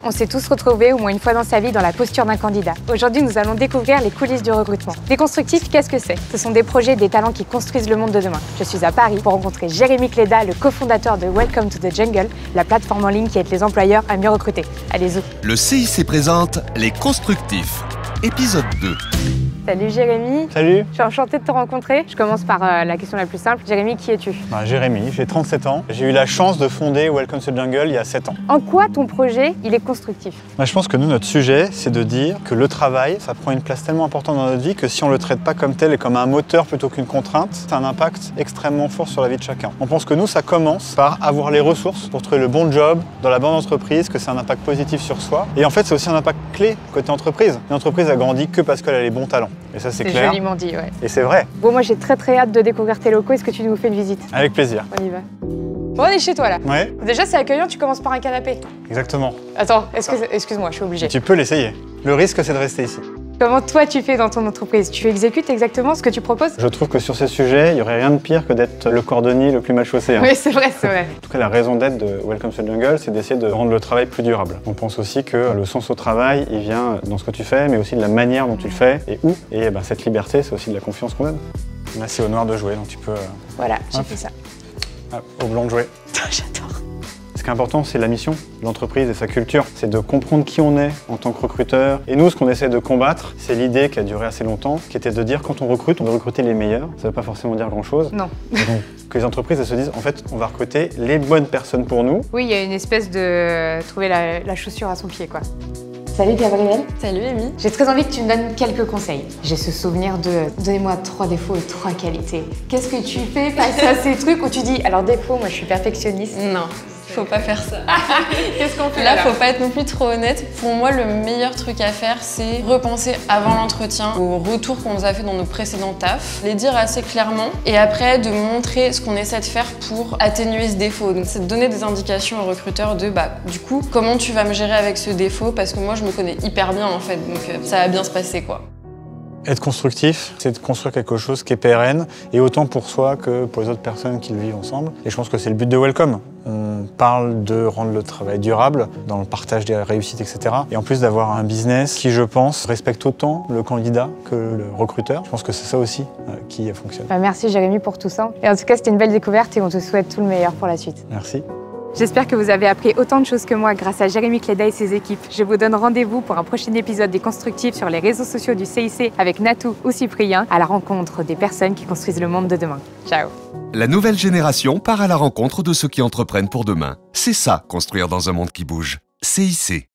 On s'est tous retrouvés au moins une fois dans sa vie dans la posture d'un candidat. Aujourd'hui, nous allons découvrir les coulisses du recrutement. Déconstructif, qu'est-ce que c'est? Ce sont des projets, des talents qui construisent le monde de demain. Je suis à Paris pour rencontrer Jérémy Cléda, le cofondateur de Welcome to the Jungle, la plateforme en ligne qui aide les employeurs à mieux recruter. Allez-y. Le CIC présente Les Constructifs, épisode 2. Salut Jérémy. Salut. Je suis enchantée de te rencontrer. Je commence par la question la plus simple. Jérémy, qui es-tu? Jérémy, j'ai 37 ans. J'ai eu la chance de fonder Welcome to the Jungle il y a 7 ans. En quoi ton projet, il est constructif? Je pense que nous, notre sujet, c'est de dire que le travail, ça prend une place tellement importante dans notre vie que si on le traite pas comme tel et comme un moteur plutôt qu'une contrainte, ça a un impact extrêmement fort sur la vie de chacun. On pense que nous, ça commence par avoir les ressources pour trouver le bon job dans la bonne entreprise, que c'est un impact positif sur soi. Et en fait, c'est aussi un impact clé côté entreprise. Une entreprise a grandi que parce qu'elle a les bons talents. Et ça, c'est clair. C'est joliment dit, ouais. Et c'est vrai. Bon, moi, j'ai très hâte de découvrir tes locaux. Est-ce que tu nous fais une visite? Avec plaisir. On y va. Bon, on est chez toi, là. Ouais. Déjà, c'est accueillant, tu commences par un canapé. Exactement. Attends, excuse-moi, je suis obligée. Tu peux l'essayer. Le risque, c'est de rester ici. Comment toi, tu fais dans ton entreprise? Tu exécutes exactement ce que tu proposes? Je trouve que sur ces sujets, il n'y aurait rien de pire que d'être le cordonnier le plus mal chaussé. Oui, c'est vrai, c'est vrai. En tout cas, la raison d'être de Welcome to the Jungle, c'est d'essayer de rendre le travail plus durable. On pense aussi que le sens au travail, il vient dans ce que tu fais, mais aussi de la manière dont tu le fais et où. Et cette liberté, c'est aussi de la confiance qu'on donne. Là, c'est au noir de jouer, donc tu peux... Voilà, j'ai fait ça. Au blanc de jouer. J'adore. Ce qui est important, c'est la mission de l'entreprise et sa culture. C'est de comprendre qui on est en tant que recruteur. Et nous, ce qu'on essaie de combattre, c'est l'idée qui a duré assez longtemps, qui était de dire quand on recrute, on veut recruter les meilleurs. Ça ne veut pas forcément dire grand-chose. Non. Donc, que les entreprises, elles se disent, en fait, on va recruter les bonnes personnes pour nous. Oui, il y a une espèce de trouver la chaussure à son pied, quoi. Salut Gabrielle. Salut Amy. J'ai très envie que tu me donnes quelques conseils. J'ai ce souvenir de donnez-moi 3 défauts et 3 qualités. Qu'est-ce que tu fais face à ces trucs où tu dis alors défaut, moi je suis perfectionniste. Non, faut pas faire ça. Qu'est-ce qu'on fait là? Faut pas être non plus trop honnête. Pour moi, le meilleur truc à faire, c'est repenser avant l'entretien aux retours qu'on nous a fait dans nos précédents tafs, les dire assez clairement et après de montrer ce qu'on essaie de faire pour atténuer ce défaut. Donc c'est de donner des indications au recruteur de du coup, comment tu vas me gérer avec ce défaut parce que moi je me connais hyper bien en fait, donc ça va bien se passer quoi. Être constructif, c'est de construire quelque chose qui est pérenne, et autant pour soi que pour les autres personnes qui le vivent ensemble. Et je pense que c'est le but de Welcome. On parle de rendre le travail durable, dans le partage des réussites, etc. Et en plus d'avoir un business qui, je pense, respecte autant le candidat que le recruteur. Je pense que c'est ça aussi qui fonctionne. Merci Jérémy pour tout ça. Et en tout cas, c'était une belle découverte et on te souhaite tout le meilleur pour la suite. Merci. J'espère que vous avez appris autant de choses que moi grâce à Jérémy Cléda et ses équipes. Je vous donne rendez-vous pour un prochain épisode des Constructifs sur les réseaux sociaux du CIC avec Natou ou Cyprien à la rencontre des personnes qui construisent le monde de demain. Ciao. La nouvelle génération part à la rencontre de ceux qui entreprennent pour demain. C'est ça, construire dans un monde qui bouge. CIC.